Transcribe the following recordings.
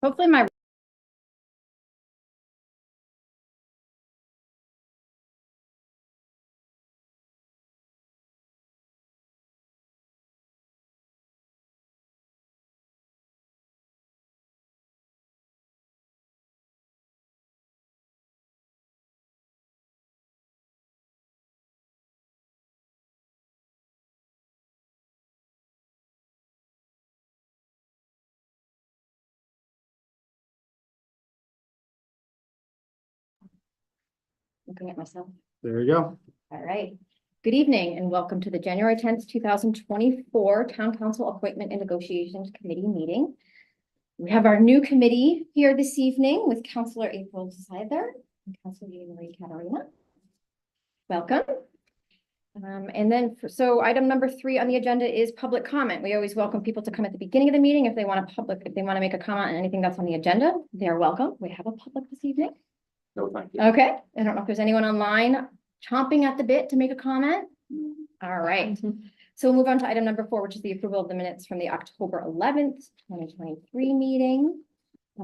Hopefully my. Looking at myself. There we go. All right. Good evening and welcome to the January 10th, 2024 Town Council Appointment and Negotiations Committee meeting. We have our new committee here this evening with Councilor April Seither and Councilor Marie Catarina. Welcome. And then, so item number 3 on the agenda is public comment. We always welcome people to come at the beginning of the meeting if they want to make a comment on anything that's on the agenda. They're welcome. We have a public this evening. No, thank you. Okay, I don't know if there's anyone online chomping at the bit to make a comment. All right, so we'll move on to item number 4, which is the approval of the minutes from the October 11th, 2023 meeting.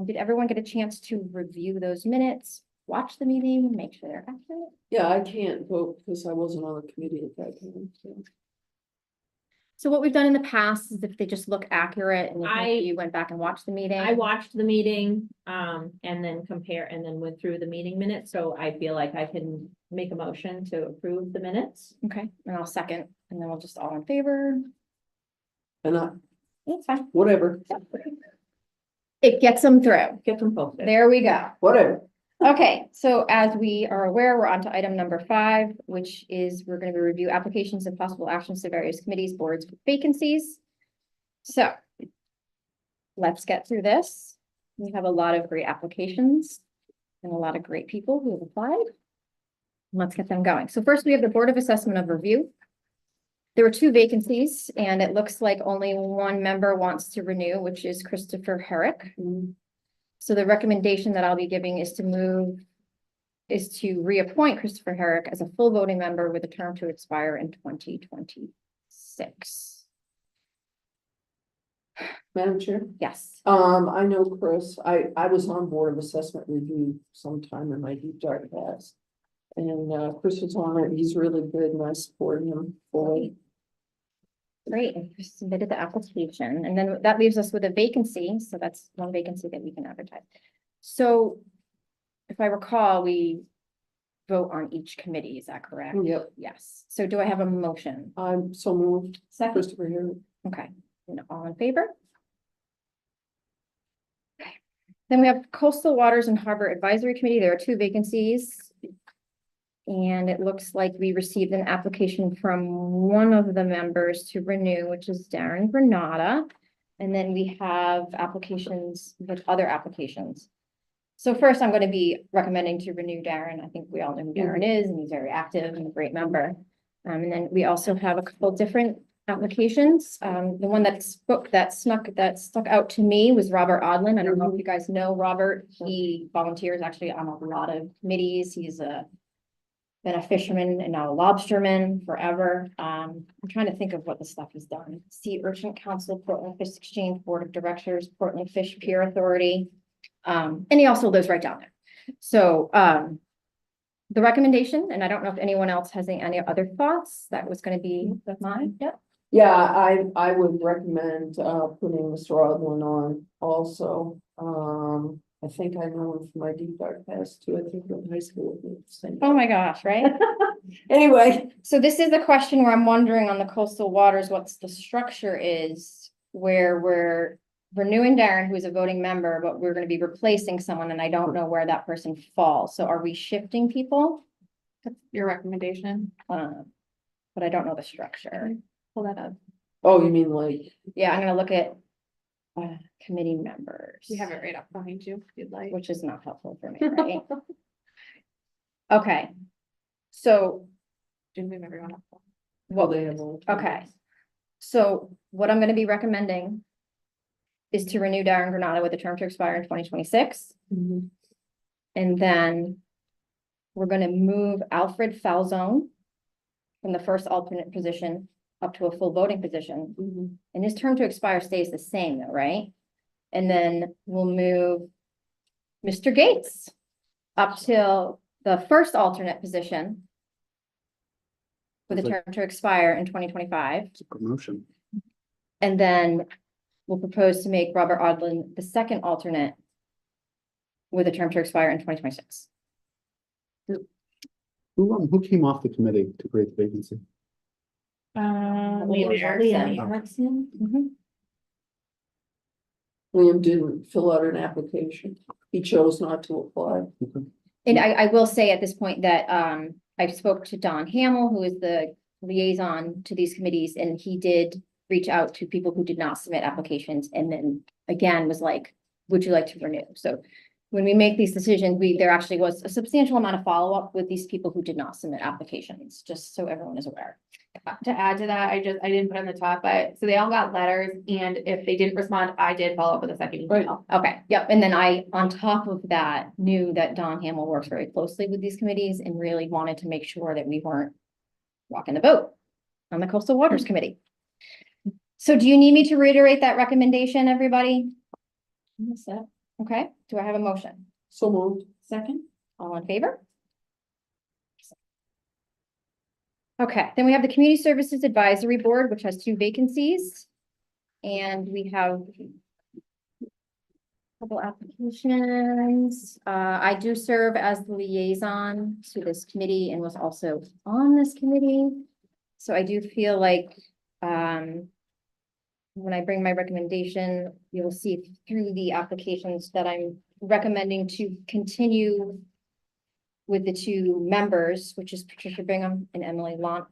Did everyone get a chance to review those minutes, watch the meeting, make sure they're accurate? Yeah, I can't vote because I wasn't on the committee at that time. So what we've done in the past is if they just look accurate and I- you went back and watched the meeting. I watched the meeting, and then went through the meeting minutes, so I feel like I can make a motion to approve the minutes. Okay, and I'll second, and then we'll just all in favor. And I, It's fine. whatever, It gets them through. Get them posted. There we go. whatever. Okay, so as we are aware, we're on to item number 5, which is we're going to review applications and possible actions to various committees, boards, vacancies. So let's get through this. We have a lot of great applications and a lot of great people who have applied. Let's get them going. So first we have the Board of Assessment of Review. There were 2 vacancies and it looks like only one member wants to renew, which is Christopher Herrick. So the recommendation that I'll be giving is to reappoint Christopher Herrick as a full voting member with a term to expire in 2026. Madam Chair, Yes. I know Chris, I was on Board of Assessment Review sometime in my deep dark past. And Chris was on it, he's really good and I support him fully. Great. And you submitted the application and then that leaves us with a vacancy. So that's one vacancy that we can advertise. So if I recall, we vote on each committee. Is that correct? Yep, Yes. So do I have a motion? I'm so moved, Second. Christopher here. Okay, and all in favor? Okay. Then we have Coastal Waters and Harbor Advisory Committee. There are 2 vacancies. And it looks like we received an application from one of the members to renew, which is Darren Granada. And then we have applications with other applications. So first, I'm going to be recommending to renew Darren. I think we all know who Darren is, and he's very active and a great member. And then we also have a couple different applications. The one that stuck out to me was Robert Odlin. I don't know if you guys know Robert. He volunteers actually on a lot of committees. He's been a fisherman and now a lobsterman forever. I'm trying to think of what the stuff he's done. Sea Urchin Council, Portland Fish Exchange, Board of Directors, Portland Fish Pier Authority. And he also lives right down there. So the recommendation, and I don't know if anyone else has any other thoughts, that was going to be mine. Yep. Yeah, I would recommend putting Mr. Odlin on also. I think I know him from my deep dark past too. I think we went to high school with him. Oh my gosh, right? Anyway, So this is the question where I'm wondering on the coastal waters, what's the structure is where we're renewing Darren, who is a voting member, but we're going to be replacing someone and I don't know where that person falls. So are we shifting people? Your recommendation, But I don't know the structure. pull that up. oh, you mean like, Yeah, I'm gonna look at committee members. We have it right up behind you, if you'd like. Which is not helpful for me, right? Okay. So Didn't move everyone up. well, they have. all- okay. So what I'm gonna be recommending is to renew Darren Granada with a term to expire in 2026. Mhm. And then we're gonna move Alfred Falzone from the first alternate position up to a full voting position. Mhm. And his term to expire stays the same though, right? And then we'll move Mr. Gates up till the first alternate position with a term to expire in 2025. It's a promotion. And then we'll propose to make Robert Odlin the second alternate with a term to expire in 2026. Who came off the committee to create the vacancy? Liam Erickson. Mhm. Liam didn't fill out an application. He chose not to apply. And I will say at this point that I spoke to Don Hamel, who is the liaison to these committees, and he did reach out to people who did not submit applications, and then again was like, would you like to renew? So when we make these decisions, there actually was a substantial amount of follow-up with these people who did not submit applications, just so everyone is aware. To add to that, I didn't put on the top, but so they all got letters, and if they didn't respond, I did follow up with a second email. Okay, yep, and then I, on top of that, knew that Don Hamel works very closely with these committees and really wanted to make sure that we weren't rocking the boat on the Coastal Waters Committee. So do you need me to reiterate that recommendation, everybody? Okay, do I have a motion? So moved. Second. All in favor? Okay, then we have the Community Services Advisory Board, which has 2 vacancies. And we have a couple applications. I do serve as the liaison to this committee and was also on this committee. So I do feel like, when I bring my recommendation, you will see through the applications that I'm recommending to continue with the 2 members, which is Patricia Bingham and Emily Lant.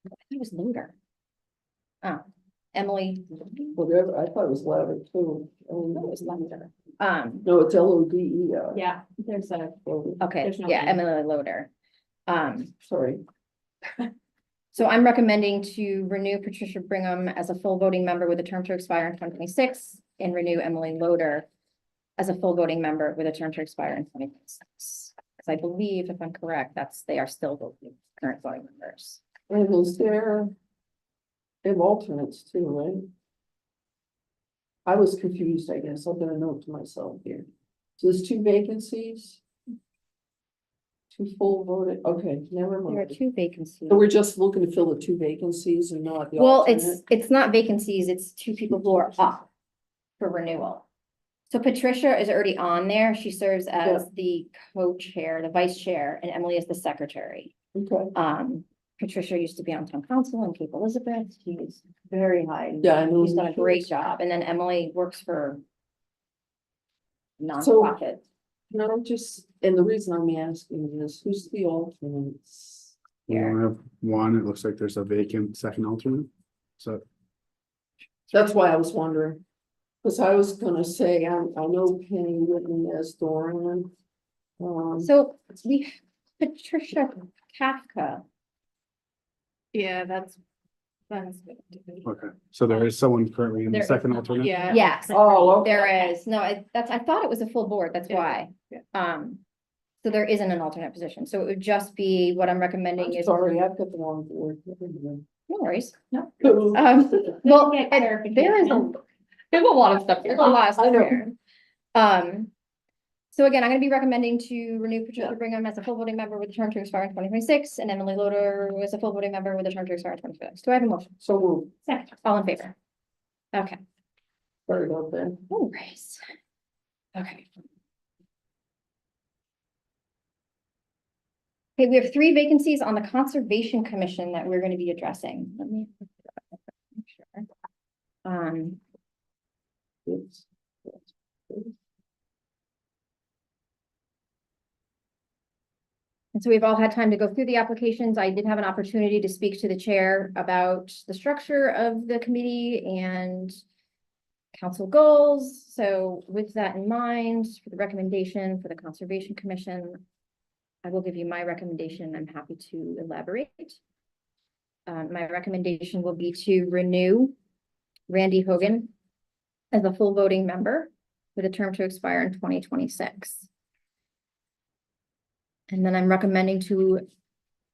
I thought it was Loader. Oh, Emily. Whatever, I thought it was louder too. No, it was Loader. No, it's LODER. Yeah, there's a, Okay, There's no yeah, name. Emily Loader. Sorry. So I'm recommending to renew Patricia Bingham as a full voting member with a term to expire in 2026 and renew Emily Loader as a full voting member with a term to expire in 2026. Because I believe, if I'm correct, they are still voting, current voting members. And is there? They have alternates too, right? I was confused, I guess. I'll put a note to myself here. So there's 2 vacancies? 2 full voted, okay, never There are mind. 2 vacancies. So we're just looking to fill the 2 vacancies and not the Well, alternate? it's not vacancies, it's 2 people who are up for renewal. So Patricia is already on there. She serves as the co-chair, the vice chair, and Emily is the secretary. Okay, Patricia used to be on town council in Cape Elizabeth. She's very high. yeah, I know. She's done a great job. And then Emily works for nonprofit. No, just, and the reason I'm asking is, who's the alternates? We only have one. It looks like there's a vacant second alternate. So That's why I was wondering. Cause I was gonna say, I know Penny Whitney as Dorian. So we, Patricia Kafka. Yeah, that's. okay, so there is someone currently in the There is second someone. alternate. Yeah. Yes, Oh, okay. there is. No, I thought it was a full board. That's Yeah. why. Yeah. So there isn't an alternate position. So it would just be what I'm recommending I'm is. sorry, I've got the wrong board. No worries. No. Um, Well, Get and there is there's a lot of stuff. There's a lot of I stuff know. here. So again, I'm gonna be recommending to renew Patricia Bingham as a full voting member with a term to expire in 2026, and Emily Loader as a full voting member with a term to expire in 2026. Do I have a motion? So moved. Second. All in favor? Okay. Sorry about that. No worries. Okay. Okay, we have 3 vacancies on the Conservation Commission that we're gonna be addressing. Let me. Make sure. Oops. And so we've all had time to go through the applications. I did have an opportunity to speak to the chair about the structure of the committee and council goals. So with that in mind, for the recommendation for the Conservation Commission, I will give you my recommendation. I'm happy to elaborate. My recommendation will be to renew Randy Hogan as a full voting member with a term to expire in 2026. And then I'm recommending to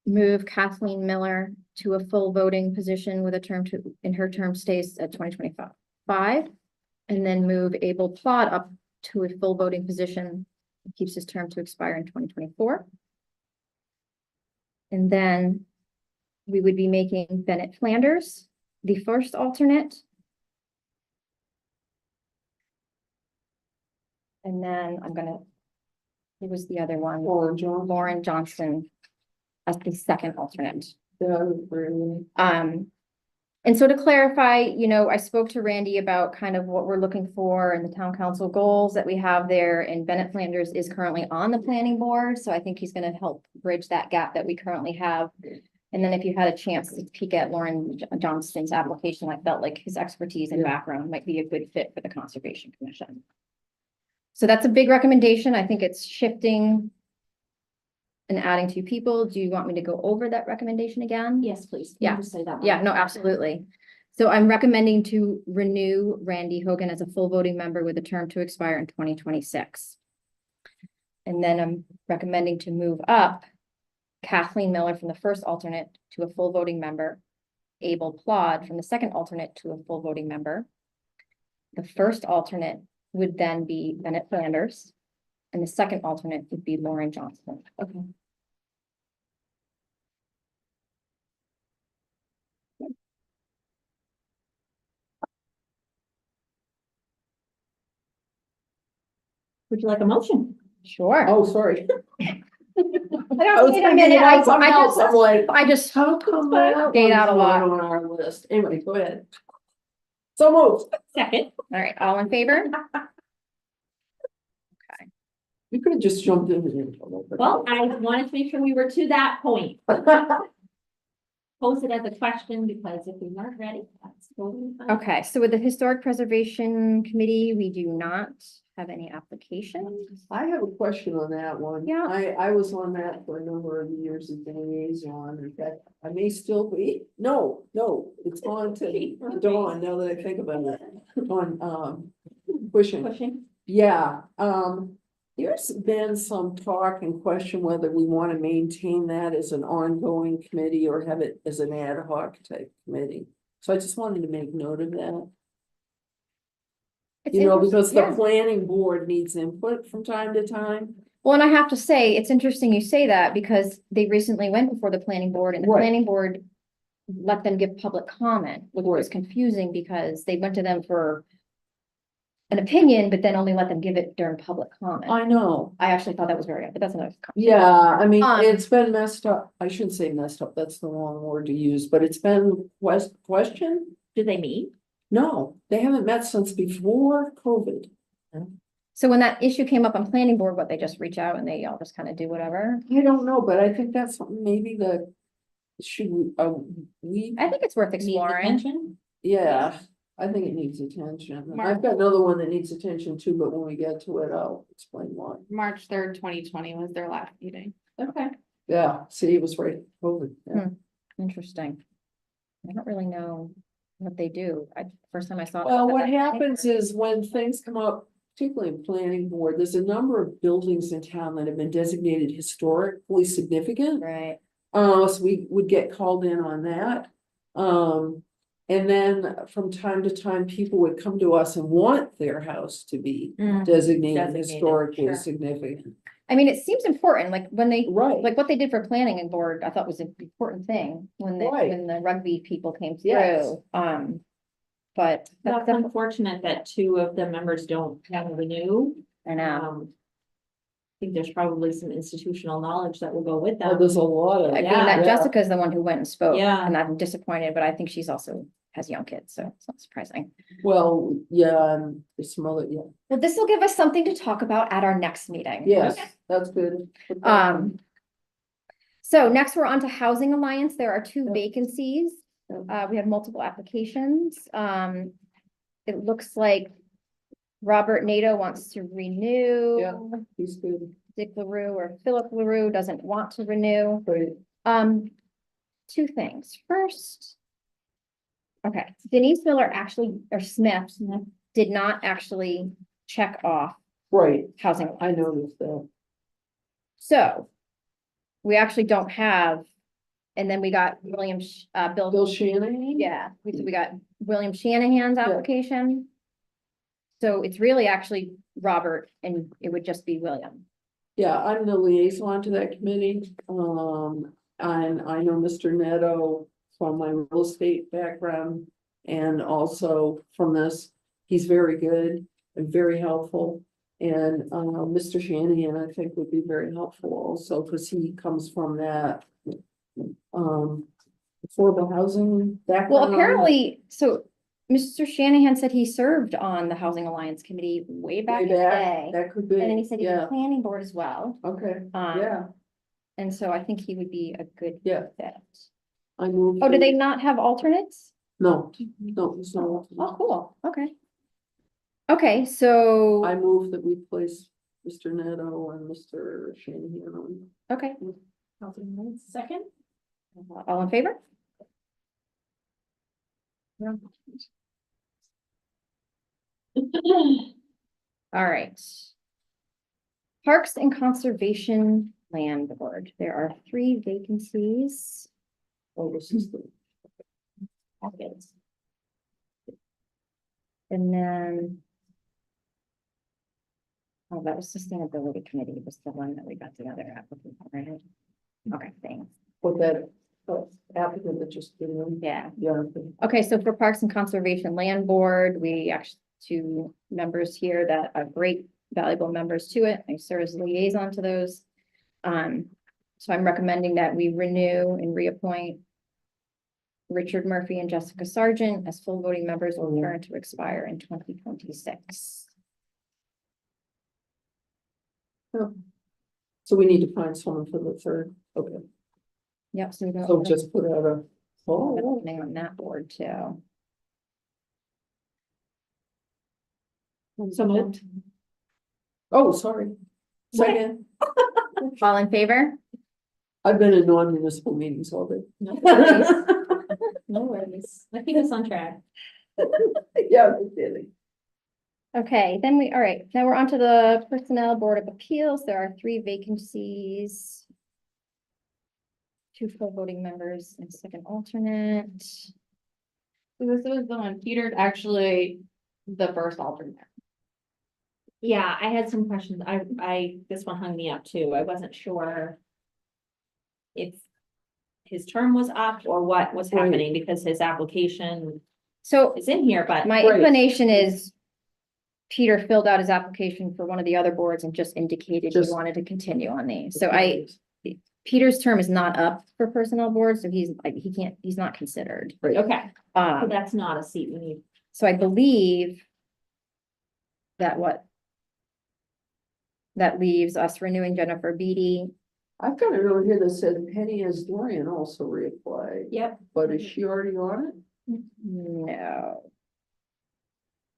move Kathleen Miller to a full voting position with a term in her term stays at 2025. And then move Abel Plot up to a full voting position. Keeps his term to expire in 2024. And then we would be making Bennett Flanders the first alternate. And then who was the other one? Lauren Jones. Lauren Johnson as the second alternate. Yeah, really. And so to clarify, I spoke to Randy about kind of what we're looking for in the town council goals that we have there, and Bennett Flanders is currently on the planning board, so I think he's gonna help bridge that gap that we currently have. And then if you had a chance to peek at Lauren Johnston's application, I felt like his expertise and Yeah. background might be a good fit for the Conservation Commission. So that's a big recommendation. I think it's shifting and adding 2 people. Do you want me to go over that recommendation again? Yes, please. Yeah. Just say that. Yeah, no, absolutely. So I'm recommending to renew Randy Hogan as a full voting member with a term to expire in 2026. And then I'm recommending to move up Kathleen Miller from the first alternate to a full voting member, Abel Plod from the second alternate to a full voting member. The first alternate would then be Bennett Flanders, and the second alternate would be Lauren Johnson. Okay. Would you like a motion? Sure. Oh, sorry. I I don't was need a thinking minute. about something else. I'm like, I just, how come that Stayed one's out a not lot. on our list? Anyway, go ahead. So moved. Second. all right, all in favor? You could have just jumped in the info. Well, I wanted to make sure we were to that point. Pose it as a question because if we weren't ready, that's totally fine. Okay, so with the Historic Preservation Committee, we do not have any applications. I have a question on that one. Yeah. I was on that for a number of years as a liaison. In fact, I may still be. No, it's on to Dawn now that I think about it. On, pushing. Pushing. Yeah, there's been some talk and question whether we want to maintain that as an ongoing committee or have it as an ad hoc type committee. So I just wanted to make note of that, It's because interest- the yeah. planning board needs input from time to time. Well, and I have to say, it's interesting you say that because they recently went before the planning board and the Right. planning board let them give public comment, which was Right. confusing because they went to them for an opinion, but then only let them give it during public comment. I know. I actually thought that was very, but that's another. Yeah, I mean, Um, it's been messed up. I shouldn't say messed up, that's the wrong word to use, but it's been questioned. Do they meet? No, they haven't met since before COVID. So when that issue came up on planning board, what, they just reach out and they all just kind of do whatever? I don't know, but I think that's something maybe we, I think it's worth Needs exploring. attention? yeah, I think it needs attention. And Mark. I've got another one that needs attention too, but when we get to it, I'll explain why. March 3rd, 2020 was their last meeting. Okay. Yeah, see, it was right, COVID. Yeah. Interesting. I don't really know what they do. First time I saw. it, Well, I what thought, happens is when things come up, particularly in planning board, there's a number of buildings in town that have been designated historically significant. Right, So we would get called in on that. And then from time to time, people would come to us and want their house to be designated Designated, historically sure. significant. I mean, it seems important, like when they, Right, like what they did for planning and board, I thought was an important thing when Right. when the rugby people came Yes. through. But that's That's definitely, unfortunate that 2 of the members don't have a renew. I know. I think there's probably some institutional knowledge that will go with oh, that. there's a lot of. I mean, Yeah. that Jessica's the one who went and spoke. Yeah. And I'm disappointed, but I think she's also has young kids, so it's not surprising. Well, yeah, and there's some other, yeah, Well, this will give us something to talk about at our next meeting. yes, that's good. So next we're on to Housing Alliance. There are 2 Yeah. vacancies. We have multiple applications. It looks like Robert Nato wants to renew. Yeah. He's good, Dick LaRue or Philip LaRue doesn't want to renew. great, 2 things. First. Okay, Denise Miller Smith did not actually check off right, Housing I Alliance. noticed that. So we actually don't have, and then we got Bill Shanahan? Yeah, we got William Shanahan's Yeah. application. So it's really actually Robert and it would just be William. Yeah, I'm the liaison to that committee, and I know Mr. Neto from my real estate background. And also from this, he's very good and very helpful. And, Mr. Shanahan, I think would be very helpful also, because he comes from that. Affordable housing background. Well, apparently, so Mr. Shanahan said he served on the Housing Alliance Committee way back Way in the back, day. that could be, And then he said he was yeah, planning board as well. okay, Um, yeah, And so I think he would be a good yeah, fit. I moved. Oh, do they not have alternates? No, no, it's not. Oh, cool, okay. Okay, so, I move that we place Mr. Neto and Mr. Shanahan on. okay, Second? all in favor? All right. Parks and Conservation Land Board, there are 3 vacancies. Oh, this is the, And then. Oh, that was Sustainability Committee, was the one that we got the other applicant, right? Okay, thanks. what that, applicant that just did it. Yeah. Yeah. Okay, so for Parks and Conservation Land Board, we actually 2 members here that are great, valuable members to it. I serve as liaison to those. So I'm recommending that we renew and reappoint Richard Murphy and Jessica Sargent as full voting members with term to expire in 2026. So we need to find someone for the third, okay, Yep, so we don't. so just put out a, An oh, opening on that board too. So moved. oh, sorry. Second, All in favor? I've been in non-municipal meetings all day. No worries. No worries. I think it's on track. Yeah, I'm kidding. Okay, then all right, now we're on to the Personnel Board of Appeals. There are 3 vacancies. 2 full voting members and 2nd alternate. So this was the one, Peter's actually the first alternate. Yeah, I had some questions. This one hung me up too. I wasn't sure if his term was up or what was Right. happening because his application So is in here, but my Right. inclination is Peter filled out his application for one of the other boards and just indicated he Just- wanted to continue on these. So Peter's term is not up for personnel board, so he's like, he's not considered. Right. okay, so Um, that's not a seat we need. so I believe that leaves us renewing Jennifer Beatty. I've got it over here that said Penny as Dorian also reapplied, Yep. but is she already on it? No,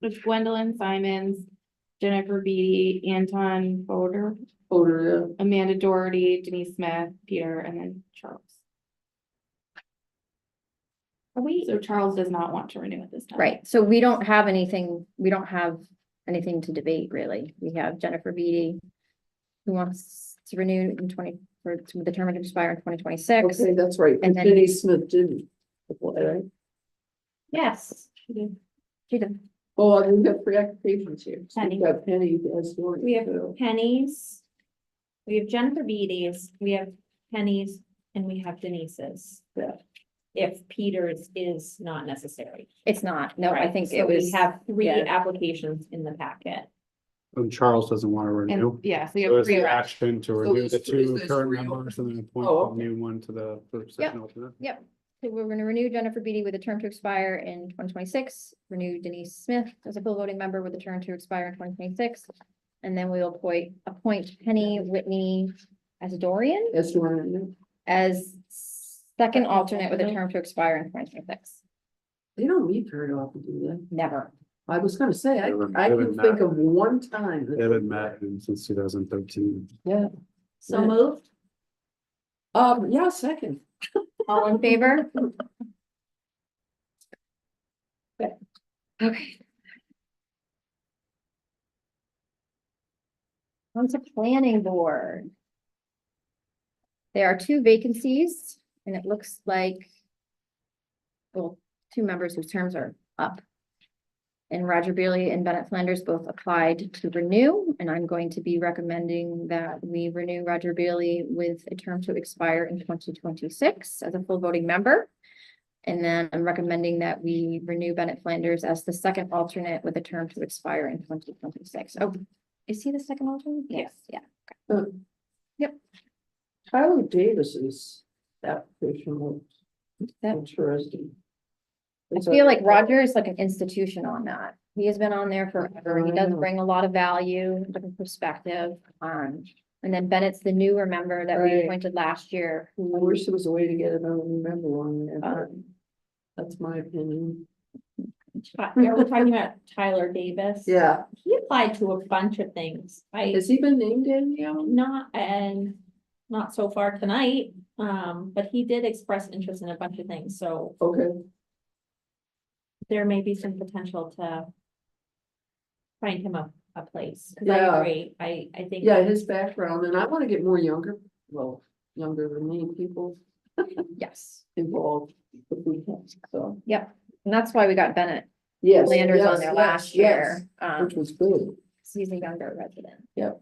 It's Gwendolyn Simons, Jennifer Beatty, Anton Fodor, Oder, Amanda Doherty, Denise Smith, Peter, and then Charles. Are we, So Charles does not want to renew at this time. right, so we don't have anything to debate, really. We have Jennifer Beatty, who wants to renew in the term to expire in 2026. okay, that's right, And and then- Denise Smith didn't apply, right? yes, She did. Oh, we've got 3 applications here. So Penny. we've got Penny as Dorian. we have too. Penny's. We have Jennifer Beatty's, we have Penny's, and we have Denise's. Yeah. If Peter's is not necessary. It's not, no, I Right, think so it we was. have 3 yeah. applications in the packet. And Charles doesn't want to renew. And yeah, so you So have it's 3 the reps. action to So renew the there's 3 2 current open. members and then appoint Oh, a okay. new one to the second alternate. So we're gonna renew Jennifer Beatty with a term to expire in 2026, renew Denise Smith as a full voting member with a term to expire in 2026. And then we'll appoint Penny Whitney as Dorian As Dorian, as second alternate with a term to expire in 2026. they don't meet very often, do they? Never. I was gonna say, I Haven't- can haven't think met. of one time. that- They haven't met since 2013. Yeah, So Yeah. moved? yeah, second. All in favor? Okay. On to planning board. There are 2 vacancies and it looks like. Well, 2 members whose terms are up. And Roger Bailey and Bennett Flanders both applied to renew, and I'm going to be recommending that we renew Roger Bailey with a term to expire in 2026 as a full voting member. And then I'm recommending that we renew Bennett Flanders as the second alternate with a term to expire in 2026. Oh, is he the second alternate? Yes, yeah. Tyler Davis's application looks That- interesting. I feel like Roger is like an institution on that. He has been on there forever. He does bring a lot of value, different perspective. And then Bennett's the newer member that we Right. appointed last year. I Who, wish there was a way to get another new member on there. um, That's my opinion. We're talking about Tyler Davis. Yeah, He applied to a bunch of things. has he been named Danielle? Not so far tonight, but he did express interest in a bunch of things, so Okay, there may be some potential to find him a place, cause I Yeah. agree, I think. yeah, his background, and I wanna get more younger, well, younger than me, people yes, involved if we can, so. and that's why we got Bennett Yes. Flanders on yes, there yes, last yes, year. Which was good. He's a younger resident. Yep.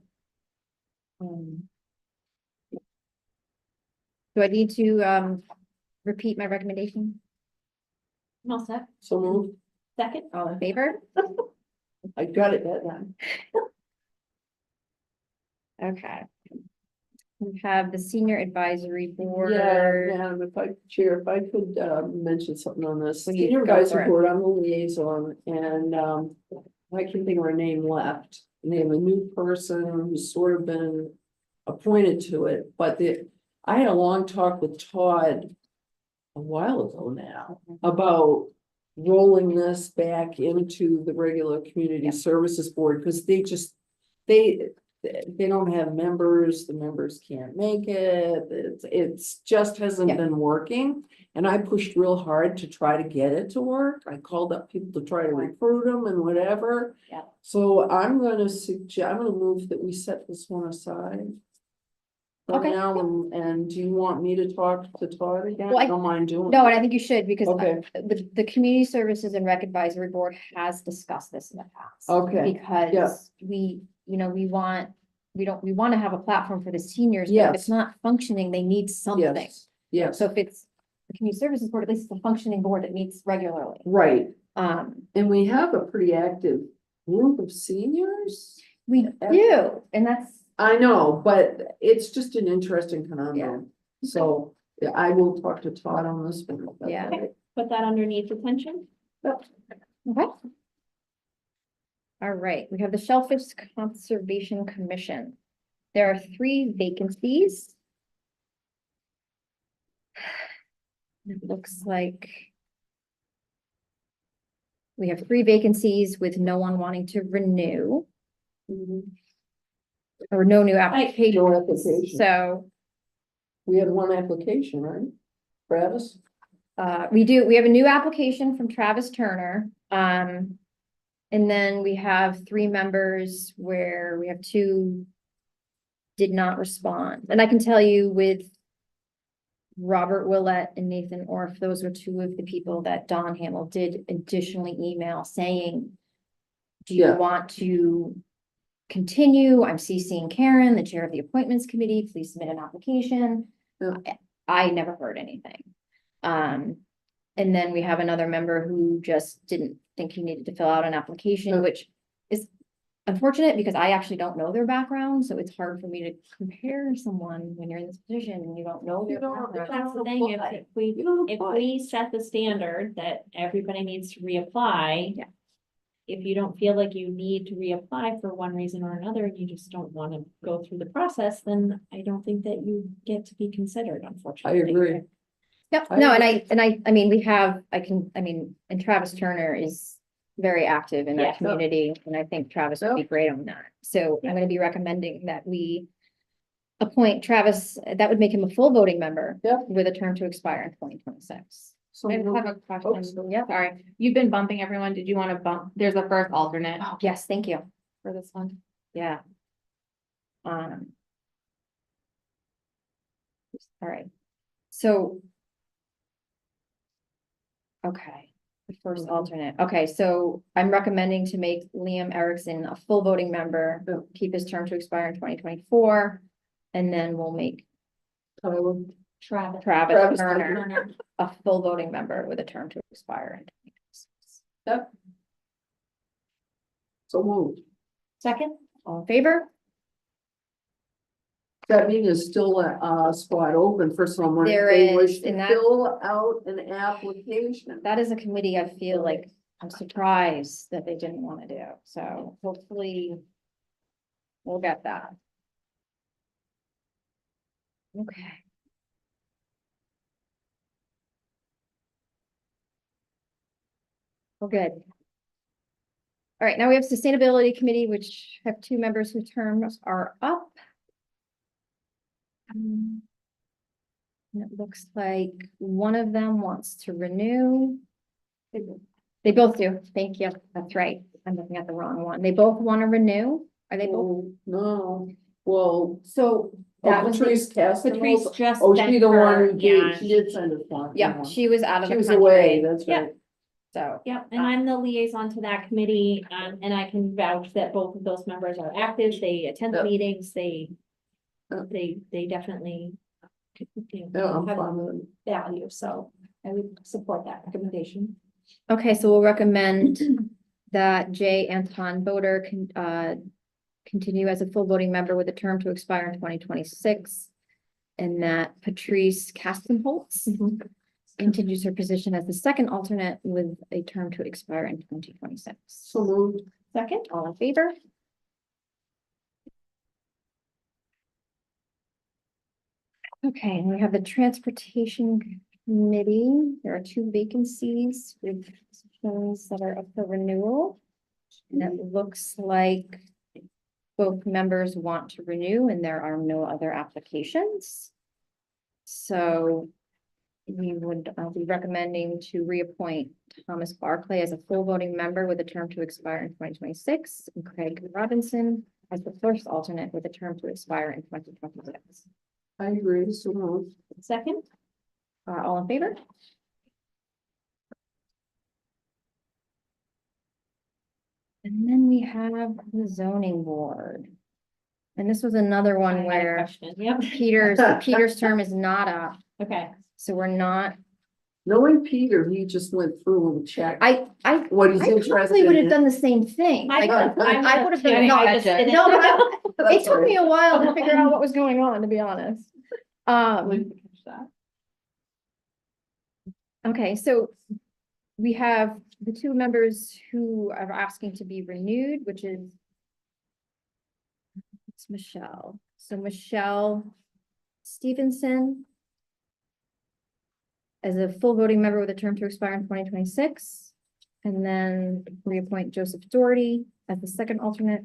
Do I need to, repeat my recommendation? All set, So moved. second, All in favor? I got it that time. Okay. We have the Senior Advisory Board. Yeah, Madam, if I, Chair, if I could, mention something on this. Please, Senior go for Advisory it. Board, I'm the liaison, and, I can't think of her name left. And they have a new person who's sort of been appointed to it, but I had a long talk with Todd a while ago now about rolling this back into the regular Community Services Board, because they don't have members, the members can't make it, it's just hasn't Yeah. been working. And I pushed real hard to try to get it to work, I called up people to try to recruit them and whatever. Yeah. So I'm gonna move that we set this one aside. For Okay. now, and do you want me to talk to Todd again? Well, I don't mind doing. No, it. and I think you should, because Okay. the Community Services and Rec Advisory Board has discussed this in the past. Okay, Because we want to have a platform for the seniors, but if it's Yes. not functioning, they need something. yes, yes, So if it's the Community Services Board, at least it's a functioning board that meets regularly. right, Um, and we have a pretty active group of seniors. we do, and that's, I know, but it's just an interesting conundrum. So yeah, I will talk to Todd on this one. if that's Yeah. all right. put that underneath attention. okay. All right, we have the Shellfish Conservation Commission. There are 3 vacancies. It looks like we have 3 vacancies with no one wanting to renew or no new No applications. application. So, We had one application, right? Travis? we have a new application from Travis Turner. And then we have 3 members where we have 2 did not respond. And I can tell you with Robert Willett and Nathan Orff, those were 2 of the people that Don Hamel did additionally email saying, do you Yeah. want to continue? I'm CCing Karen, the chair of the appointments committee. Please submit an application. Yeah. I never heard anything. And then we have another member who just didn't think he needed to fill out an application, Yeah. which is unfortunate because I actually don't know their background, so it's hard for me to compare someone when you're in this position and you don't know You their don't- background. That's the thing, if we, You don't if apply. we set the standard that everybody needs to reapply. Yeah. If you don't feel like you need to reapply for one reason or another, and you just don't wanna go through the process, then I don't think that you get to be considered, I unfortunately. agree. Yep, I no, agree. and Travis Turner is very active in Yeah. that community, and I think Travis would be great on that. So I'm gonna be recommending that we appoint Travis, that would make him a full voting member. Yep. With a term to expire in 2026. So I just have a Oops. question. Yeah, sorry. You've been bumping everyone. Did you want to bump? There's a first alternate Oh, yes, thank you. for this one. Yeah. All right, so. Okay, The first alternate. Okay, so I'm recommending to make Liam Erickson a full voting member, Yeah. keep his term to expire in 2024. And then we'll make Tyler, Travis. Travis Turner. Turner a full voting member with a term to expire in 2026. yep. So moved. Second, all in favor? That meeting is still a spot open for someone. if There they wish is, to and that- Fill out an application. That is a committee I feel like I'm surprised that they didn't want to do, so hopefully we'll get that. Okay. Well, good. All right, now we have Sustainability Committee, which have two members whose terms are up. And it looks like one of them wants to renew. They both do. Thank you. That's right. I'm looking at the wrong one. They both want to renew. Are they both? Oh, no, well, So that was, Patrice Patrice Castellanos. just. Oh, she sent the one her- who gave, yeah. she did send us one. yeah, she was out of She the was away, country. that's Yeah. right. So, Yep, and I'm the liaison to that committee, and I can vouch that both of those members are active, they attend the Yep. meetings, Yep. they definitely. You Yeah, know, I'm have fine with it. value, so I would support that recommendation. okay, so we'll recommend that J. Anton Boder can, continue as a full voting member with a term to expire in 2026. And that Patrice Castenholz continues her position as the second alternate with a term to expire in 2026. So moved. Second, all in favor? Okay, and we have the Transportation Committee. There are two vacancies with those that are up for renewal. And it looks like both members want to renew and there are no other applications. So we would be recommending to reappoint Thomas Barclay as a full voting member with a term to expire in 2026, and Craig Robinson as the first alternate with a term to expire in 2026. I agree, so moved. Second, All in favor? And then we have the zoning board. And this was another I one had a where question, yep, Peter's term is not up, okay. so we're not, Knowing Peter, he just went through and checked I what he's probably interested would have in. done the same thing. Like, I would have done, kidding, no, I just did it. no, but it That's took me right. a while to figure out what was going on, to be honest. Okay, so we have the two members who are asking to be renewed, which is it's Michelle. So Michelle Stevenson as a full voting member with a term to expire in 2026. And then reappoint Joseph Doherty as the second alternate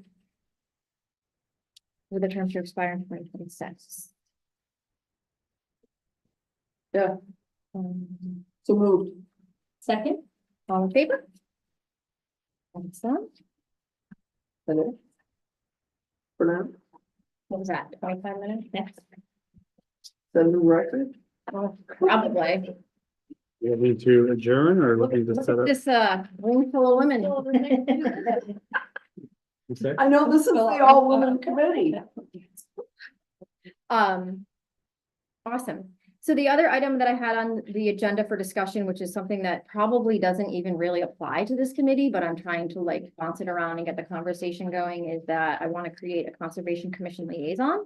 with a term to expire in 2026. Yeah, So so moved. Second, all in favor? Thanks, Sam. That it? For now, What was that, 25 minutes? next, the new record. Probably. You need to adjourn or looking to Look set at up? this, room full of women. What's that? I know this is the all-woman committee. Awesome. So the other item that I had on the agenda for discussion, which is something that probably doesn't even really apply to this committee, but I'm trying to like bounce it around and get the conversation going, is that I want to create a Conservation Commission liaison.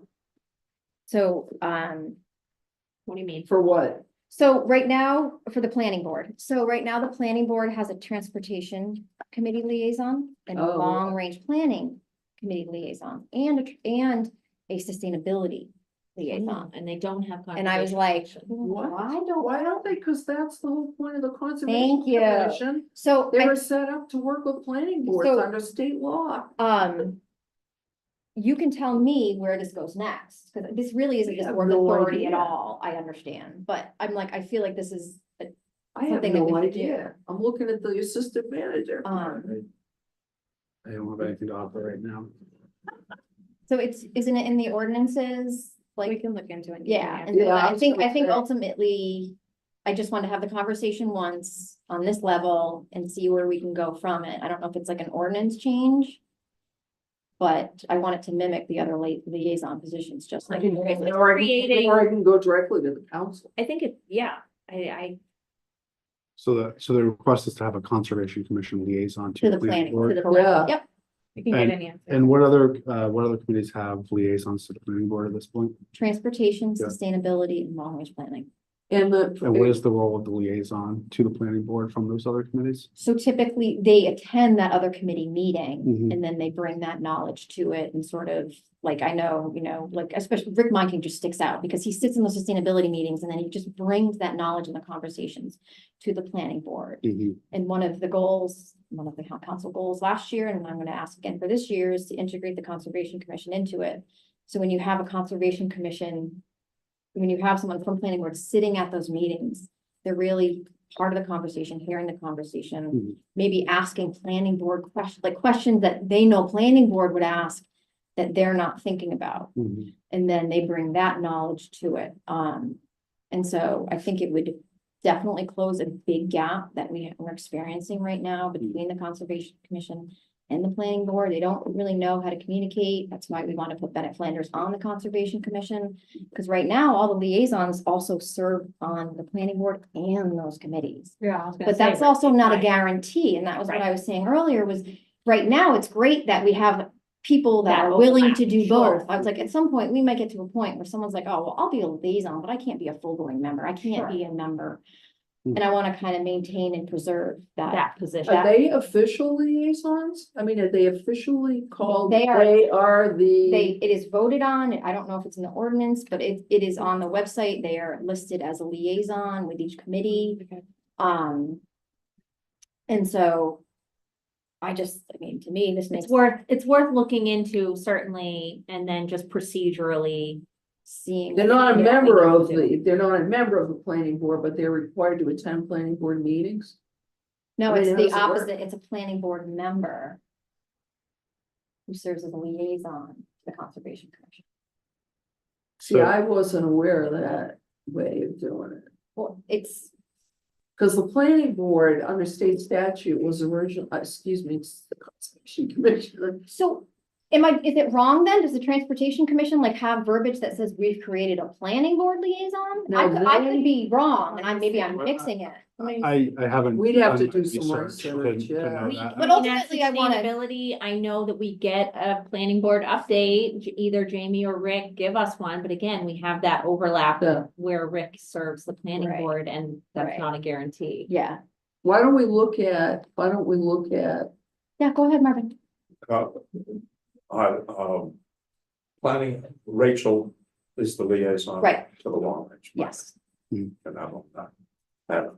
So, what do you mean? For what? so right now, for the planning board, so right now, the planning board has a transportation committee liaison and a Oh. long-range planning committee liaison and a sustainability liaison. And they don't have. And I was like, conservation. What? why Why don't they? Cause that's the whole point of the Conservation Thank you. Commission. So, They I- were set up to work with planning boards So- under state law. you can tell me where this goes next, because this really isn't I this have board's no authority at idea. all, I understand, but I'm like, I feel like this is, I have something that no we could idea. I'm looking at the assistant manager. um, I don't have anything to offer right now. so isn't it in the ordinances? We Like, can look into it. yeah, and Yeah, I I was think gonna say. ultimately, I just want to have the conversation once on this level and see where we can go from it. I don't know if it's like an ordinance change. But I want it to mimic the other liaison positions, just like. Or I creating- or I can go directly to the council. I think I So the request is to have a conservation commission liaison To the planning, to board. the, Yeah. yep, We can get an answer. And what other committees have liaisons to the planning board at this point? transportation, Yeah. sustainability, and long-range planning. And And what is the role of the liaison to the planning board from those other committees? So typically, they attend that other committee meeting, Mhm. and then they bring that knowledge to it and sort of, like, I know, like, especially Rick Monking just sticks out, because he sits in the sustainability meetings, and then he just brings that knowledge and the conversations to the planning board. Mhm. And one of the goals, one of the council goals last year, and I'm gonna ask again for this year, is to integrate the Conservation Commission into it. So when you have a Conservation Commission, when you have someone from planning board sitting at those meetings, they're really part of the conversation, hearing the conversation, Mhm. maybe asking planning board questions that they know planning board would ask that they're not thinking about. Mhm. And then they bring that knowledge to it. And so I think it would definitely close a big gap that we're experiencing right now between the Conservation Commission and the planning board. They don't really know how to communicate. That's why we want to put Bennett Flanders on the Conservation Commission. Because right now, all the liaisons also serve on the planning board and those committees. Yeah. But that's also not a guarantee, and that was what I was saying earlier, was right now, it's great that we have people that That are willing overlap, to do sure. both. I was like, at some point, we might get to a point where someone's like, oh, well, I'll be a liaison, but I can't be a full-blown member. I can't be a member. Hmm. And I want to kind of maintain and preserve that. That position. are they official liaisons? I mean, are they officially called? They are- They are the. It is voted on. I don't know if it's in the ordinance, but it is on the website. They are listed as a liaison with each committee. And so I mean, to me, this makes It's worth looking into certainly, and then just procedurally. seeing. They're not a what we member need of to do. they're not a member of the planning board, but they're required to attend planning board meetings. No, I mean, it's how the does it work? opposite. It's a planning board member who serves as a liaison to the Conservation Commission. See, So, I wasn't aware of that way of doing it. Well, it's, Because the planning board under state statute was original, excuse me, it's the Conservation Commission. so is it wrong then? Does the Transportation Commission like have verbiage that says we've created a planning board liaison? No, I could they- be wrong, and maybe I'm mixing it. I haven't. We'd have to done do some research to research, know yeah. that. But I mean, at ultimately, I wanna- sustainability, I know that we get a planning board update, either Jamie or Rick give us one, but again, we have that overlap Yeah. where Rick serves the planning Right. board, and that's Right. not a guarantee. Yeah, Why don't we look at, yeah, go ahead, Marvin. Planning, Rachel is the liaison. Right. To the long range. plan, Yes, And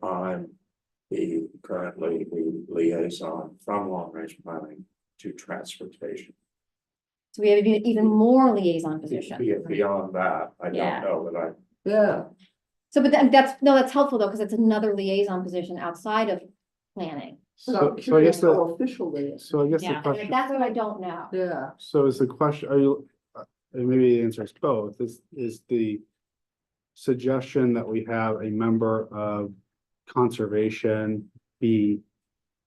I'm currently the liaison from long range planning to transportation. so we have even more liaison position. Beyond that, I Yeah. don't know that I. yeah, So, but that's helpful though, because it's another liaison position outside of planning. so So I'm I curious guess the, how official they is. so I guess the Yeah. And question, that's what I don't know. Yeah, so is the question, are you, and maybe the answer is both, is the suggestion that we have a member of conservation be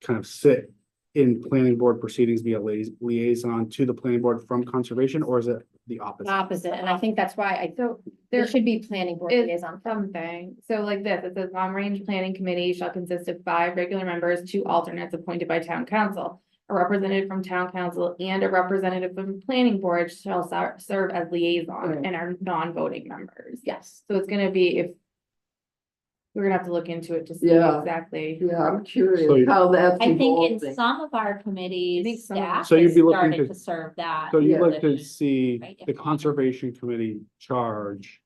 kind of sit in planning board proceedings, be a liaison to the planning board from conservation, or is it the opposite? Opposite, and I think that's why there There should be planning board is liaison. something, so like this, it says long-range planning committee shall consist of 5 regular members, 2 alternates appointed by town council. A representative from town council and a representative from planning board shall serve as liaison Right. and are non-voting members. Yes. So it's gonna be we're gonna have to look into it to see Yeah. exactly. yeah, I'm So curious you- how that's I think in evolving. some of our I think committees, some of them- staff So you'd has be looking started to- to serve that. So you'd Yeah. like to see Right. the conservation committee charge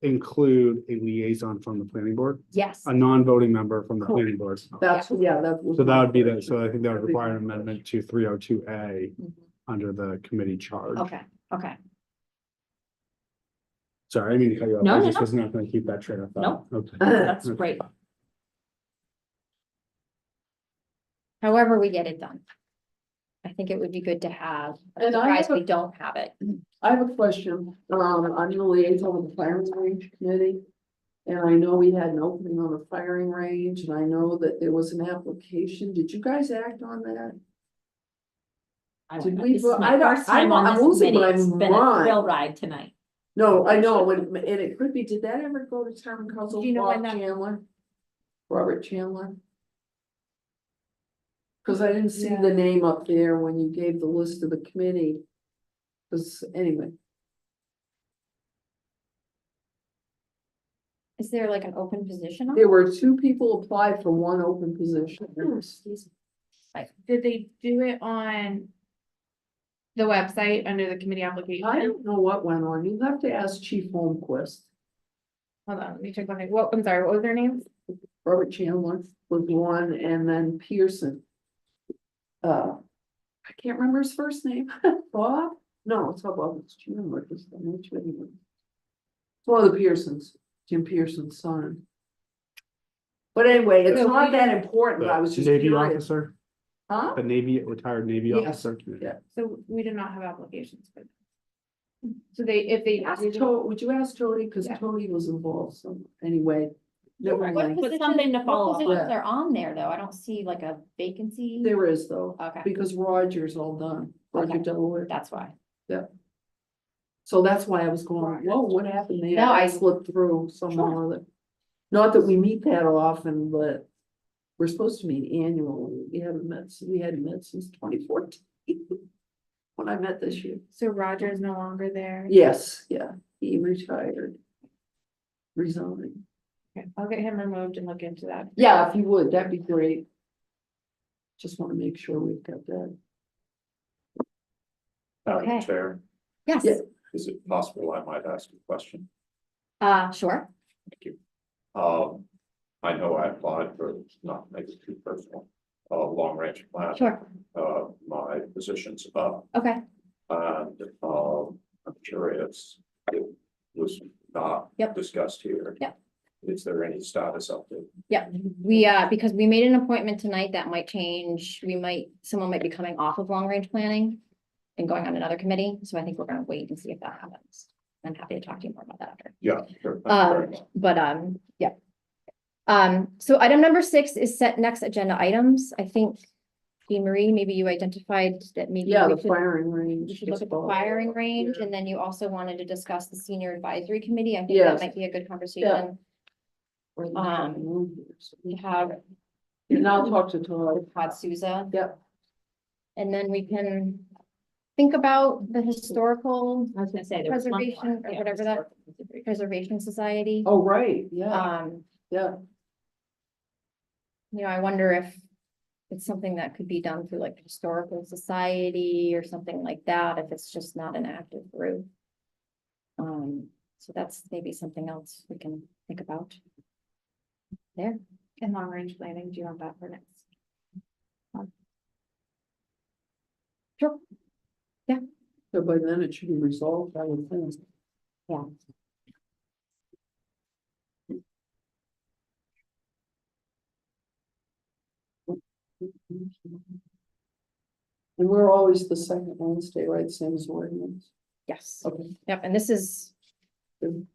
include a liaison from the planning board, Yes, a non-voting member from the Cool. planning board? That's, yeah, that was. So that would be my the, so I think that would That'd be require an my amendment to 302A Mhm. under the committee charge. okay, okay. Sorry, I mean to cut you off. No, I no, just no. was not gonna keep that train of thought. Okay. That's Okay. great. However we get it done. I think it would be good to have. I'm And I surprised have a- we don't have it. I have a question, I'm the liaison with the fireman's range committee. And I know we had an opening on the firing range, and I know that there was an application. Did you guys act on that? Did we This is vote? my I don't- first time on I'm this losing committee. my It's been a mind. thrill ride tonight. No, I know, and it could be, did that ever go to town council? Do you know when Bob that- Chandler? Robert Chandler? Cause I didn't see Yeah. the name up there when you gave the list of the committee. Cause anyway, Is there like an open position on? there were two people applied for one open position. Did they do it on the website under the committee I application? don't know what went on. You have to ask Chief Holmquist. Hold on, let me check one thing. What, I'm sorry, what was their names? Robert Chandler was one, and then Pearson. I can't remember his first name. Bob? No, it's not Bob, it's Chandler. It's one of the Pearsons, Jim Pearson's son. But anyway, it's So not we that important. I was The just Navy curious. officer, Huh? the retired Navy Yes. officer. Yeah. So we did not have applications for them. So they, if they. Ask Would you ask Tony? Cause Yeah. Tony was involved, so anyway. Never What mind. But something to follow up on. Positions are on there, though. I don't see like a vacancy. There is though, Okay, because Roger's all done, Roger Okay. Delaware. that's why. So that's why I was going, whoa, what happened there? No, I- slipped through somehow or other. Not that we meet that often, but we're supposed to meet annually. We hadn't met since 2014. When I met this year. So Roger is no longer there. Yes, yeah, he retired. Resigned. Okay, I'll get him removed and look into that. Yeah, if you would, that'd be great. Just want to make sure we've got that. Madam Okay. Chair, Yes, Yeah. is it possible I might ask a question? sure. Thank you. I know I applied for, not make it too personal, long range plan. Sure. My position's up, Okay. and, I'm curious, it was not Yep. discussed here. Yep. Is there any status update? We, because we made an appointment tonight, that might change. Someone might be coming off of long range planning and going on another committee. So I think we're gonna wait and see if that happens. I'm happy to talk to you more about that after. Yeah, sure. Thank you very much. But, yeah. So item number 6 is set next agenda items. I think, Jean Marie, maybe you identified that maybe. Yeah, we the should- firing range. We should look at the is firing involved. range, Yeah. and then you also wanted to discuss the senior advisory committee. I think that Yes. might be a good conversation. We have And I'll talk to Todd. Todd Souza, Yep, and then we can think about the historical I was gonna say. there was one Preservation more. or Yeah, whatever that- historical. preservation society. oh, right, yeah, Um, yeah. I wonder if it's something that could be done through like the historical society or something like that, if it's just not an active group. So that's maybe something else we can think about. There, And long range planning, do you want that for next? sure, So by then it should be resolved, I would think. yeah. And we're always the second Wednesday, right, same as ordinance? Yes, Okay. yep, and this is. Good.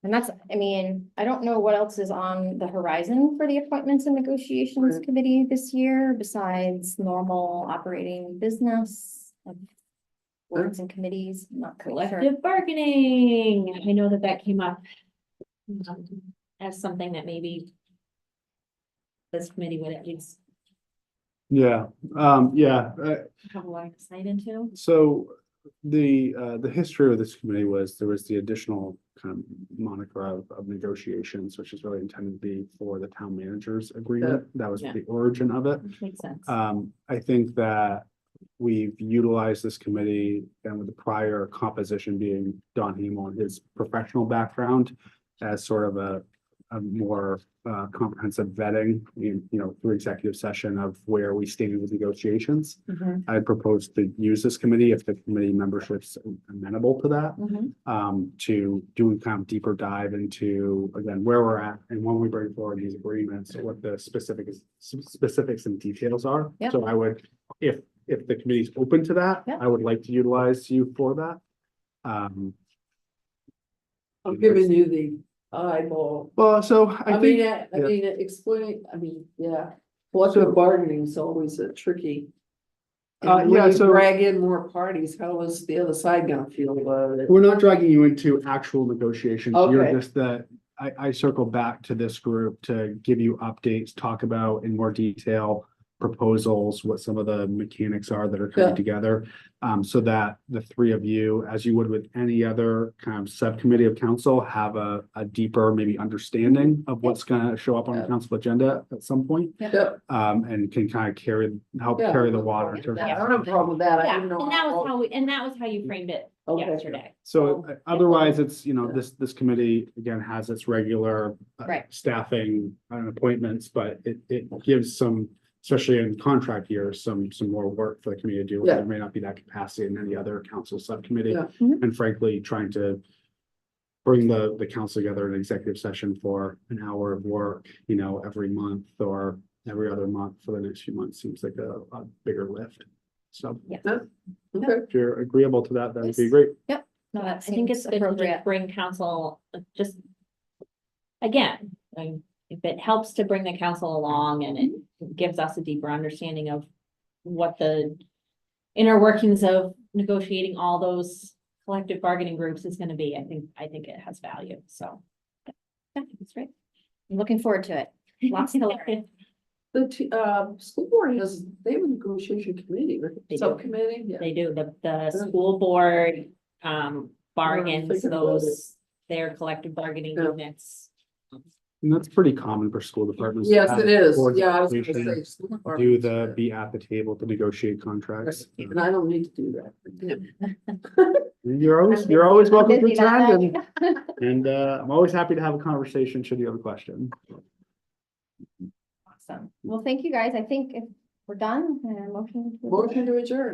And that's, I mean, I don't know what else is on the horizon for the appointments and negotiations Right. committee this year, besides normal operating business. Of boards and committees, I'm not quite sure. Collective bargaining, I know that came up. As something that maybe. This committee would at least Yeah, have a line of sight into. so the history of this committee was, there was the additional kind of moniker of negotiations, which is really intended to be for the town manager's agreement. That was Yeah. the origin of it. Which makes sense. I think that we've utilized this committee, and with the prior composition being Don Hemel and his professional background as sort of a more comprehensive vetting, through executive session of where we stand with negotiations. I propose to use this committee if the committee membership's amenable to that. To do kind of deeper dive into, again, where we're at and when we bring forward these agreements, what the specifics and details are. Yep. So I would, if the committee's open to that, Yep. I would like to utilize you for that. I'm giving you the eyeball. Well, so I I mean, think, I yeah. mean, explain, I mean, yeah, collective bargaining is always a tricky. And yeah, when you so- drag in more parties, how is the other side gonna feel about it? we're not dragging you into actual negotiations. You're Okay. just that, I circle back to this group to give you updates, talk about in more detail proposals, what some of the mechanics are that are coming Yeah. together. So that the three of you, as you would with any other kind of subcommittee of council, have a deeper maybe understanding of what's gonna show up on the Yeah. council agenda at some point. Yep. And can kind of help Yeah. carry the water in terms of. I don't have a problem with that. I Yeah, didn't know. and that was how we, and that was how you framed it Okay. yesterday. So otherwise, it's, Yeah. this committee, again, has its regular Right. staffing and appointments, but it gives some, especially in contract years, some more work for the committee to do. Yeah. There may not be that capacity in any other council subcommittee. Yeah. Mhm. And frankly, trying to bring the council together in an executive session for an hour of work, every month or every other month for the next few months seems like a bigger lift. So Okay. if you're agreeable to that, that'd be Yes. great. No, I that think it's seems good to appropriate. just bring council, just. Again, if it helps to bring the council along and it gives us a deeper understanding of what the. Inner workings of negotiating all those collective bargaining groups is gonna be, I think it has value, so. Yeah, that's great. I'm looking forward to it. Lots to learn. The school board they have a negotiation committee, right? They do. Subcommittee, yeah. They do, the school board, bargains thinking about those, their collective bargaining Yeah. units. And that's pretty common for school departments. to Yes, have it is. boards of Yeah, I was gonna education say. school Do departments, be at the table to negotiate contracts. yeah. And I don't need to do that. You're always welcome to Busy that attend night. and I'm always happy to have a conversation should you have a question. Awesome. Well, thank you guys. I think if we're done, motion. to adjourn. Motion to adjourn.